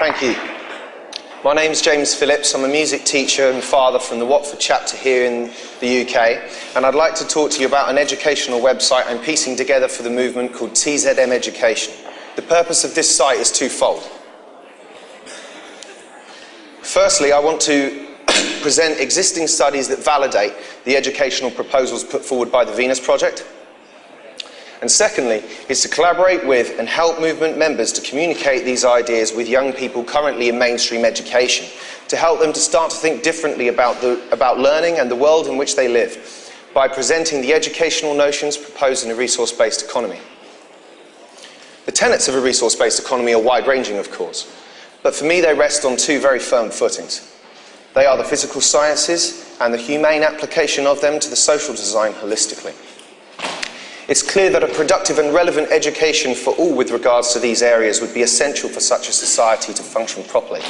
Thank you. My name's James Phillips. I'm a music teacher and father from the Watford chapter here in the UK, and I'd like to talk to you about an educational website I'm piecing together for the movement called TZM Education. The purpose of this site is twofold. Firstly, I want to present existing studies that validate the educational proposals put forward by the Venus Project. And secondly, is to collaborate with and help movement members to communicate these ideas with young people currently in mainstream education, to help them to start to think differently about learning and the world in which they live, by presenting the educational notions proposed in a resource-based economy. The tenets of a resource-based economy are wide-ranging, of course, but for me they rest on two very firm footings. They are the physical sciences and the humane application of them to the social design holistically. It's clear that a productive and relevant education for all with regards to these areas would be essential for such a society to function properly.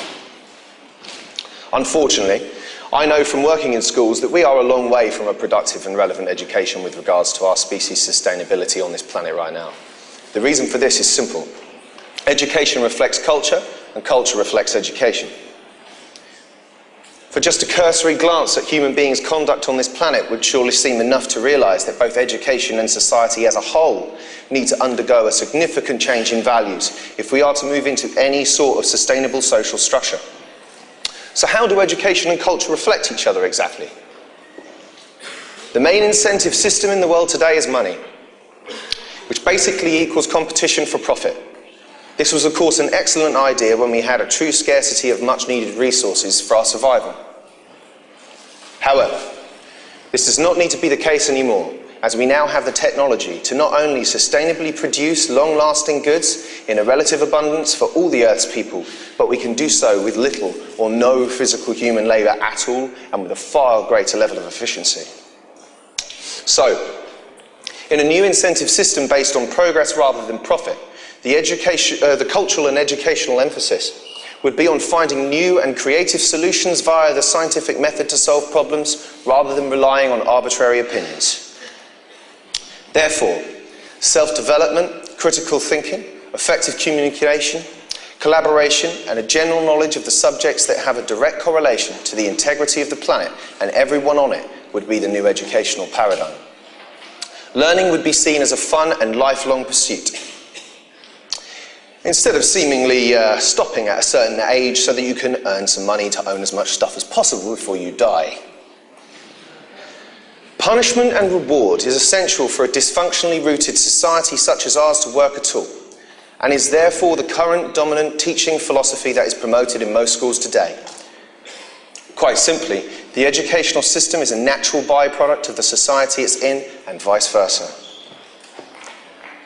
Unfortunately, I know from working in schools that we are a long way from a productive and relevant education with regards to our species' sustainability on this planet right now. The reason for this is simple. Education reflects culture, and culture reflects education. For just a cursory glance at human beings' conduct on this planet would surely seem enough to realise that both education and society as a whole need to undergo a significant change in values if we are to move into any sort of sustainable social structure. So how do education and culture reflect each other exactly? The main incentive system in the world today is money, which basically equals competition for profit. This was, of course, an excellent idea when we had a true scarcity of much-needed resources for our survival. However, this does not need to be the case anymore, as we now have the technology to not only sustainably produce long-lasting goods in a relative abundance for all the Earth's people, but we can do so with little or no physical human labour at all, and with a far greater level of efficiency. So, in a new incentive system based on progress rather than profit, the cultural and educational emphasis would be on finding new and creative solutions via the scientific method to solve problems rather than relying on arbitrary opinions. Therefore, self-development, critical thinking, effective communication, collaboration and a general knowledge of the subjects that have a direct correlation to the integrity of the planet and everyone on it would be the new educational paradigm. Learning would be seen as a fun and lifelong pursuit, instead of seemingly stopping at a certain age so that you can earn some money to own as much stuff as possible before you die. Punishment and reward is essential for a dysfunctionally rooted society such as ours to work at all, and is therefore the current dominant teaching philosophy that is promoted in most schools today. Quite simply, the educational system is a natural byproduct of the society it's in, and vice versa.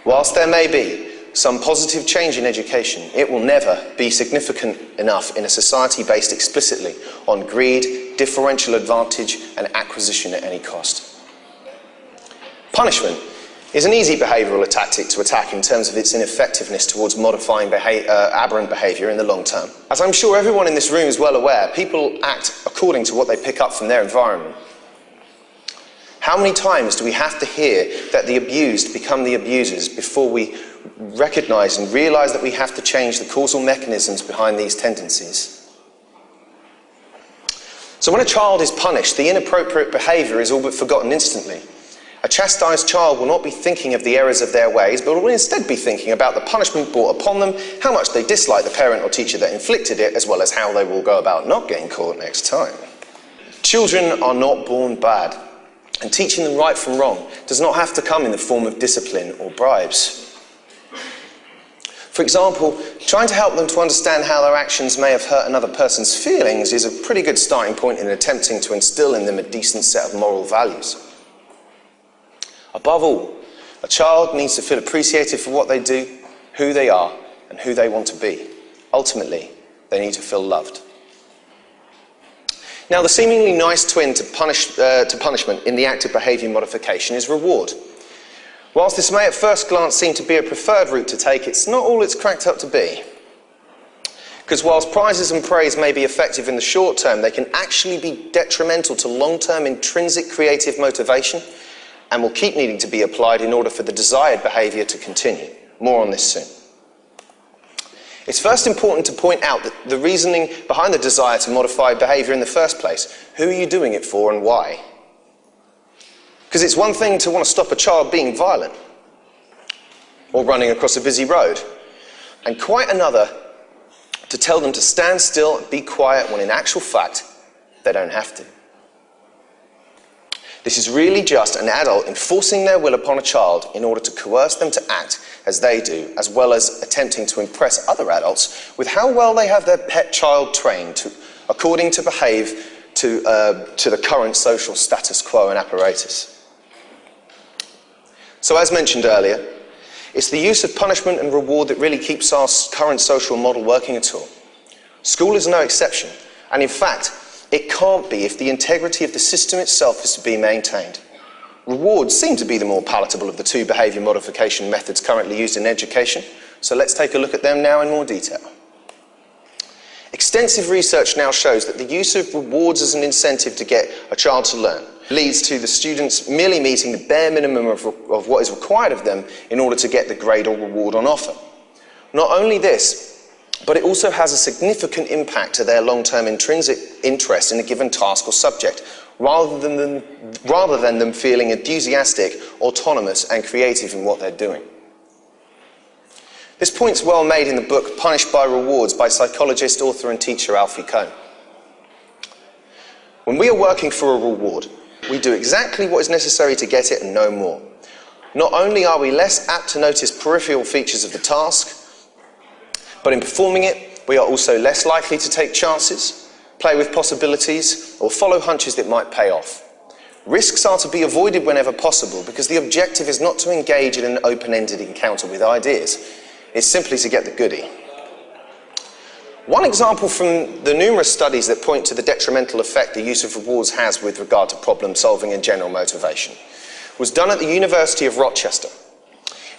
Whilst there may be some positive change in education, it will never be significant enough in a society based explicitly on greed, differential advantage and acquisition at any cost. Punishment is an easy behavioural tactic to attack in terms of its ineffectiveness towards modifying aberrant behaviour in the long term. As I'm sure everyone in this room is well aware, people act according to what they pick up from their environment. How many times do we have to hear that the abused become the abusers before we recognise and realise that we have to change the causal mechanisms behind these tendencies? So when a child is punished, the inappropriate behaviour is all but forgotten instantly. A chastised child will not be thinking of the errors of their ways, but will instead be thinking about the punishment brought upon them, how much they dislike the parent or teacher that inflicted it, as well as how they will go about not getting caught next time. Children are not born bad, and teaching them right from wrong does not have to come in the form of discipline or bribes. For example, trying to help them to understand how their actions may have hurt another person's feelings is a pretty good starting point in attempting to instill in them a decent set of moral values. Above all, a child needs to feel appreciated for what they do, who they are, and who they want to be. Ultimately, they need to feel loved. Now, the seemingly nice twin to punishment in the active behaviour modification is reward. Whilst this may at first glance seem to be a preferred route to take, it's not all it's cracked up to be. Because whilst prizes and praise may be effective in the short term, they can actually be detrimental to long-term intrinsic creative motivation and will keep needing to be applied in order for the desired behaviour to continue. More on this soon. It's first important to point out that the reasoning behind the desire to modify behaviour in the first place. Who are you doing it for and why? Because it's one thing to want to stop a child being violent or running across a busy road, and quite another to tell them to stand still and be quiet when in actual fact they don't have to. This is really just an adult enforcing their will upon a child in order to coerce them to act as they do, as well as attempting to impress other adults with how well they have their pet child trained according to behave to the current social status quo and apparatus. So as mentioned earlier, it's the use of punishment and reward that really keeps our current social model working at all. School is no exception, and in fact, it can't be if the integrity of the system itself is to be maintained. Rewards seem to be the more palatable of the two behaviour modification methods currently used in education, so let's take a look at them now in more detail. Extensive research now shows that the use of rewards as an incentive to get a child to learn leads to the students merely meeting the bare minimum of what is required of them in order to get the grade or reward on offer. Not only this, but it also has a significant impact to their long-term intrinsic interest in a given task or subject, rather than them feeling enthusiastic, autonomous and creative in what they're doing. This point's well made in the book Punished by Rewards by psychologist, author and teacher Alfie Kohn. When we are working for a reward, we do exactly what is necessary to get it and no more. Not only are we less apt to notice peripheral features of the task, but in performing it, we are also less likely to take chances, play with possibilities, or follow hunches that might pay off. Risks are to be avoided whenever possible because the objective is not to engage in an open-ended encounter with ideas. It's simply to get the goodie. One example from the numerous studies that point to the detrimental effect the use of rewards has with regard to problem solving and general motivation was done at the University of Rochester.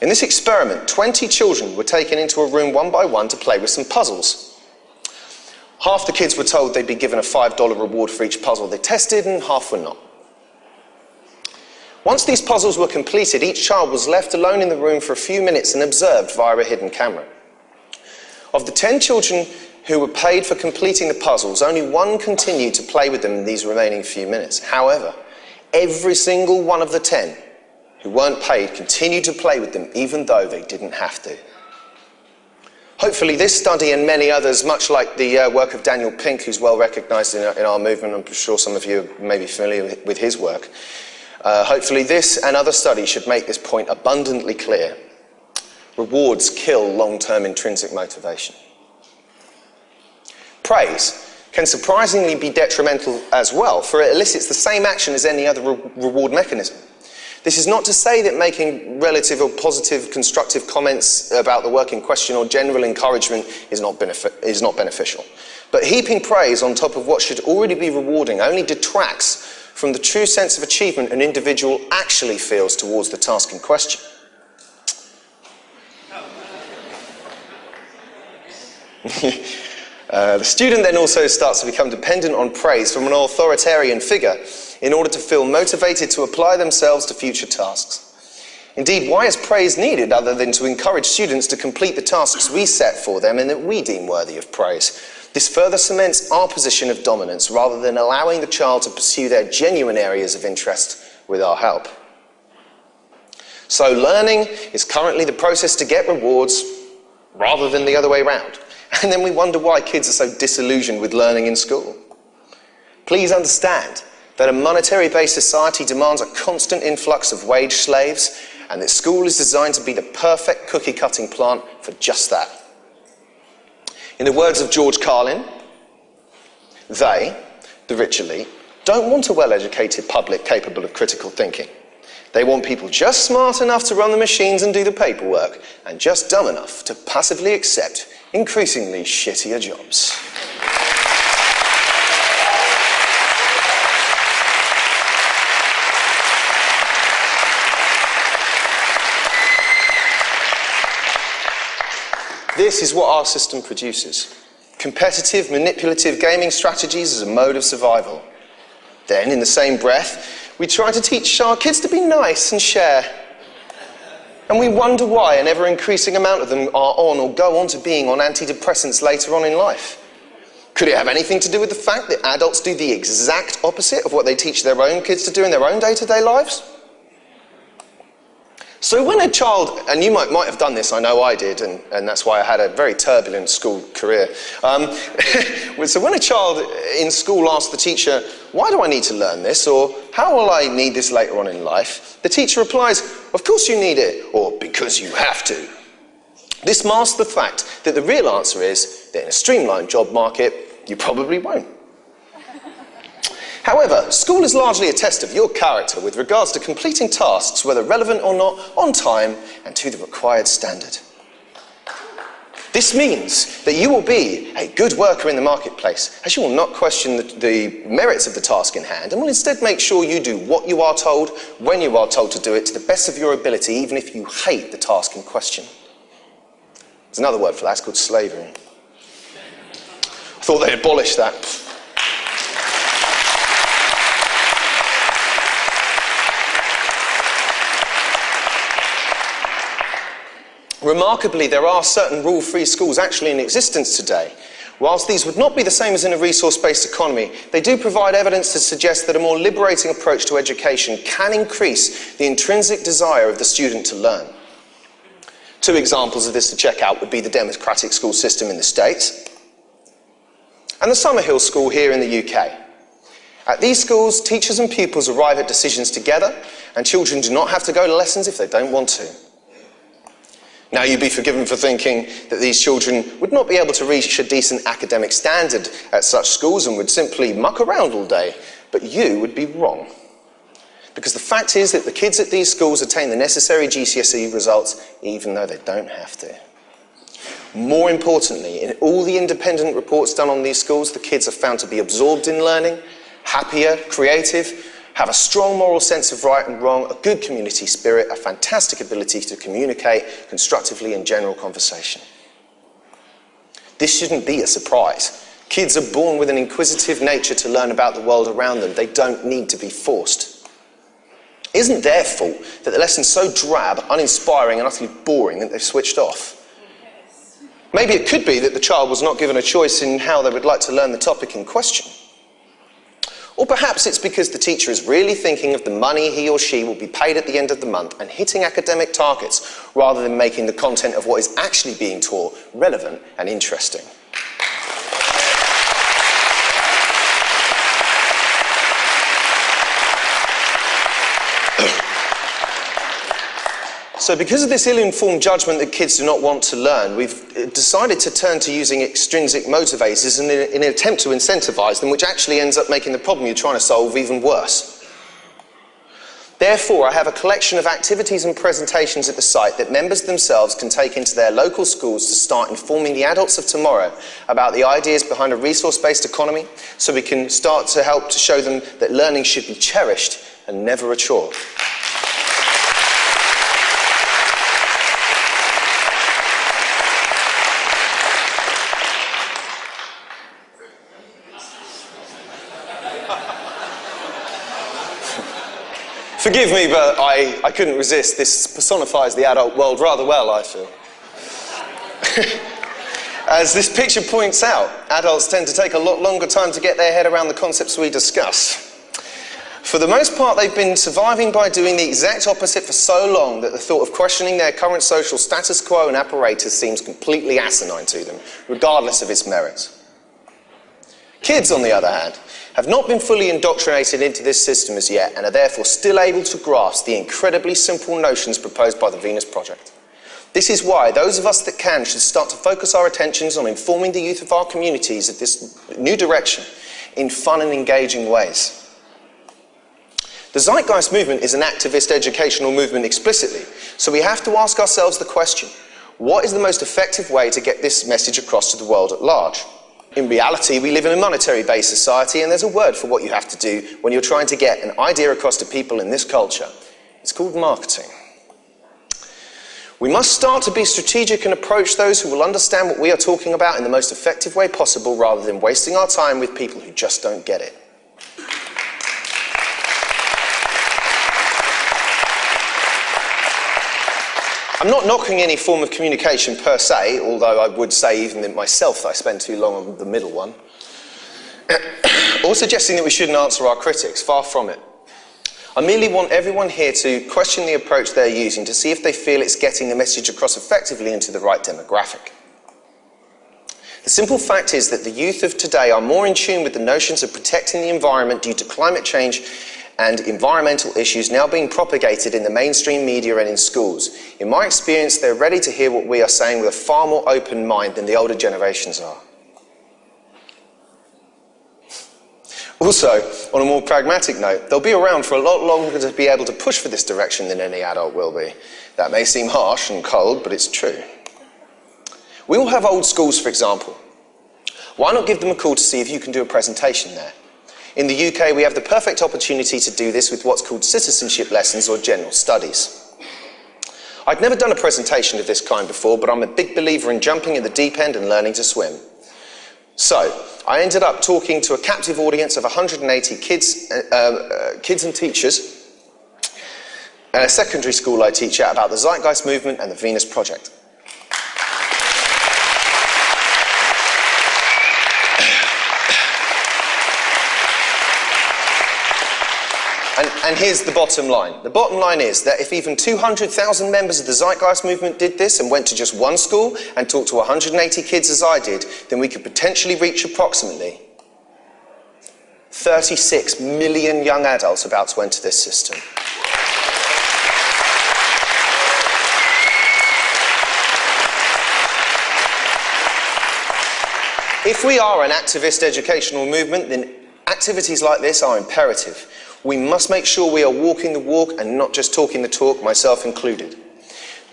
In this experiment, 20 children were taken into a room one by one to play with some puzzles. Half the kids were told they'd be given a $5 reward for each puzzle they tested, and half were not. Once these puzzles were completed, each child was left alone in the room for a few minutes and observed via a hidden camera. Of the 10 children who were paid for completing the puzzles, only one continued to play with them in these remaining few minutes. However, every single one of the 10 who weren't paid continued to play with them even though they didn't have to. Hopefully this study and many others, much like the work of Daniel Pink, who's well recognised in our movement, I'm sure some of you may be familiar with his work, hopefully this and other studies should make this point abundantly clear. Rewards kill long-term intrinsic motivation. Praise can surprisingly be detrimental as well, for it elicits the same action as any other reward mechanism. This is not to say that making relative or positive constructive comments about the work in question or general encouragement is not beneficial. But heaping praise on top of what should already be rewarding only detracts from the true sense of achievement an individual actually feels towards the task in question. The student then also starts to become dependent on praise from an authoritarian figure in order to feel motivated to apply themselves to future tasks. Indeed, why is praise needed other than to encourage students to complete the tasks we set for them and that we deem worthy of praise? This further cements our position of dominance rather than allowing the child to pursue their genuine areas of interest with our help. So learning is currently the process to get rewards rather than the other way around. And then we wonder why kids are so disillusioned with learning in school. Please understand that a monetary-based society demands a constant influx of wage slaves, and that school is designed to be the perfect cookie-cutting plant for just that. In the words of George Carlin, they, the rich elite, don't want a well-educated public capable of critical thinking. They want people just smart enough to run the machines and do the paperwork, and just dumb enough to passively accept increasingly shittier jobs. This is what our system produces. Competitive, manipulative gaming strategies as a mode of survival. Then, in the same breath, we try to teach our kids to be nice and share. And we wonder why an ever-increasing amount of them are on or go on to being on antidepressants later on in life. Could it have anything to do with the fact that adults do the exact opposite of what they teach their own kids to do in their own day-to-day lives? So when a child, and you might have done this, I know I did, and that's why I had a very turbulent school career. So when a child in school asks the teacher, why do I need to learn this? Or how will I need this later on in life? The teacher replies, of course you need it, or because you have to. This masks the fact that the real answer is that in a streamlined job market, you probably won't. However, school is largely a test of your character with regards to completing tasks, whether relevant or not, on time and to the required standard. This means that you will be a good worker in the marketplace, as you will not question the merits of the task in hand, and will instead make sure you do what you are told, when you are told to do it, to the best of your ability, even if you hate the task in question. There's another word for that, it's called slavery. I thought they'd abolish that. Remarkably, there are certain rule-free schools actually in existence today. Whilst these would not be the same as in a resource-based economy, they do provide evidence to suggest that a more liberating approach to education can increase the intrinsic desire of the student to learn. Two examples of this to check out would be the democratic school system in the States and the Summerhill School here in the UK. At these schools, teachers and pupils arrive at decisions together, and children do not have to go to lessons if they don't want to. Now, you'd be forgiven for thinking that these children would not be able to reach a decent academic standard at such schools and would simply muck around all day, but you would be wrong. Because the fact is that the kids at these schools attain the necessary GCSE results even though they don't have to. More importantly, in all the independent reports done on these schools, the kids are found to be absorbed in learning, happier, creative, have a strong moral sense of right and wrong, a good community spirit, a fantastic ability to communicate constructively in general conversation. This shouldn't be a surprise. Kids are born with an inquisitive nature to learn about the world around them. They don't need to be forced. It isn't their fault that the lesson's so drab, uninspiring and utterly boring that they've switched off. Maybe it could be that the child was not given a choice in how they would like to learn the topic in question. Or perhaps it's because the teacher is really thinking of the money he or she will be paid at the end of the month and hitting academic targets rather than making the content of what is actually being taught relevant and interesting. So because of this ill-informed judgment that kids do not want to learn, we've decided to turn to using extrinsic motivators in an attempt to incentivize them, which actually ends up making the problem you're trying to solve even worse. Therefore, I have a collection of activities and presentations at the site that members themselves can take into their local schools to start informing the adults of tomorrow about the ideas behind a resource-based economy, so we can start to help to show them that learning should be cherished and never a chore. Forgive me, but I couldn't resist. This personifies the adult world rather well, I feel. As this picture points out, adults tend to take a lot longer time to get their head around the concepts we discuss. For the most part, they've been surviving by doing the exact opposite for so long that the thought of questioning their current social status quo and apparatus seems completely asinine to them, regardless of its merits. Kids, on the other hand, have not been fully indoctrinated into this system as yet and are therefore still able to grasp the incredibly simple notions proposed by the Venus Project. This is why those of us that can should start to focus our attentions on informing the youth of our communities of this new direction in fun and engaging ways. The Zeitgeist movement is an activist educational movement explicitly, so we have to ask ourselves the question, what is the most effective way to get this message across to the world at large? In reality, we live in a monetary-based society, and there's a word for what you have to do when you're trying to get an idea across to people in this culture. It's called marketing. We must start to be strategic and approach those who will understand what we are talking about in the most effective way possible, rather than wasting our time with people who just don't get it. I'm not knocking any form of communication per se, although I would say even in myself that I spend too long on the middle one. Or suggesting that we shouldn't answer our critics, far from it. I merely want everyone here to question the approach they're using to see if they feel it's getting the message across effectively into the right demographic. The simple fact is that the youth of today are more in tune with the notions of protecting the environment due to climate change and environmental issues now being propagated in the mainstream media and in schools. In my experience, they're ready to hear what we are saying with a far more open mind than the older generations are. Also, on a more pragmatic note, they'll be around for a lot longer to be able to push for this direction than any adult will be. That may seem harsh and cold, but it's true. We all have old schools, for example. Why not give them a call to see if you can do a presentation there? In the UK, we have the perfect opportunity to do this with what's called citizenship lessons or general studies. I'd never done a presentation of this kind before, but I'm a big believer in jumping in the deep end and learning to swim. So, I ended up talking to a captive audience of 180 kids and teachers at a secondary school I teach at about the Zeitgeist movement and the Venus Project. And here's the bottom line. The bottom line is that if even 200,000 members of the Zeitgeist movement did this and went to just one school and talked to 180 kids as I did, then we could potentially reach approximately 36 million young adults about to enter this system. If we are an activist educational movement, then activities like this are imperative. We must make sure we are walking the walk and not just talking the talk, myself included.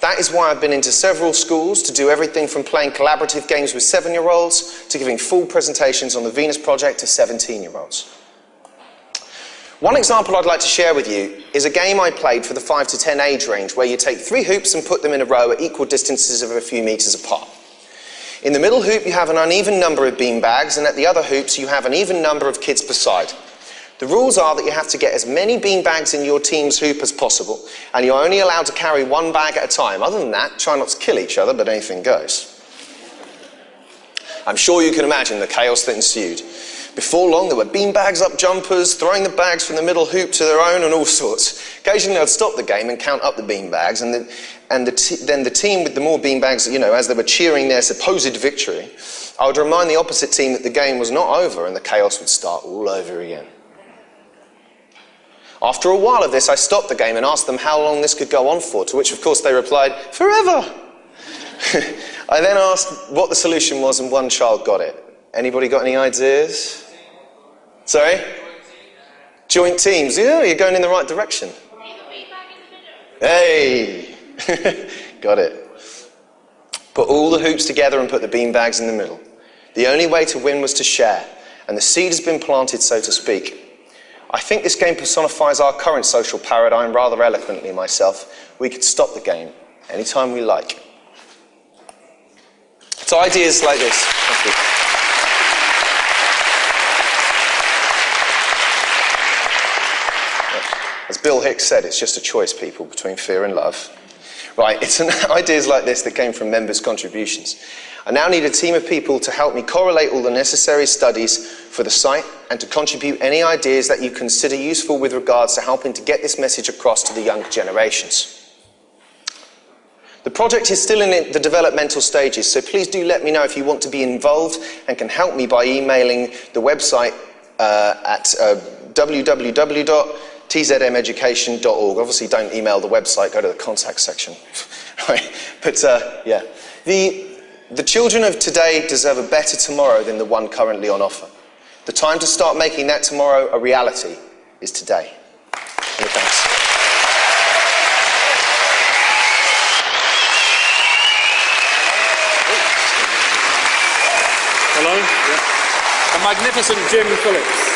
That is why I've been into several schools to do everything from playing collaborative games with 7-year-olds to giving full presentations on the Venus Project to 17-year-olds. One example I'd like to share with you is a game I played for the 5 to 10 age range where you take 3 hoops and put them in a row at equal distances of a few meters apart. In the middle hoop you have an uneven number of bean bags, and at the other hoops you have an even number of kids per side. The rules are that you have to get as many bean bags in your team's hoop as possible, and you're only allowed to carry 1 bag at a time. Other than that, try not to kill each other, but anything goes. I'm sure you can imagine the chaos that ensued. Before long, there were bean bags up jumpers, throwing the bags from the middle hoop to their own and all sorts. Occasionally, I'd stop the game and count up the bean bags, and then the team with the more bean bags, you know, as they were cheering their supposed victory, I would remind the opposite team that the game was not over and the chaos would start all over again. After a while of this, I stopped the game and asked them how long this could go on for, to which, of course, they replied, "Forever!" I then asked what the solution was, and one child got it. Anybody got any ideas? Sorry? Joint teams. Yeah, you're going in the right direction. Hey! Got it. Put all the hoops together and put the bean bags in the middle. The only way to win was to share, and the seed has been planted, so to speak. I think this game personifies our current social paradigm rather eloquently myself. We could stop the game anytime we like. It's ideas like this. Thank you. As Bill Hicks said, it's just a choice, people, between fear and love. Right, it's ideas like this that came from members' contributions. I now need a team of people to help me correlate all the necessary studies for the site and to contribute any ideas that you consider useful with regards to helping to get this message across to the younger generations. The project is still in the developmental stages, so please do let me know if you want to be involved and can help me by emailing the website at www.tzmeducation.org. Obviously don't email the website, go to the contact section. Right. But yeah, the children of today deserve a better tomorrow than the one currently on offer. The time to start making that tomorrow a reality is today. Many thanks. Hello? Yeah. A magnificent Jim Phillips.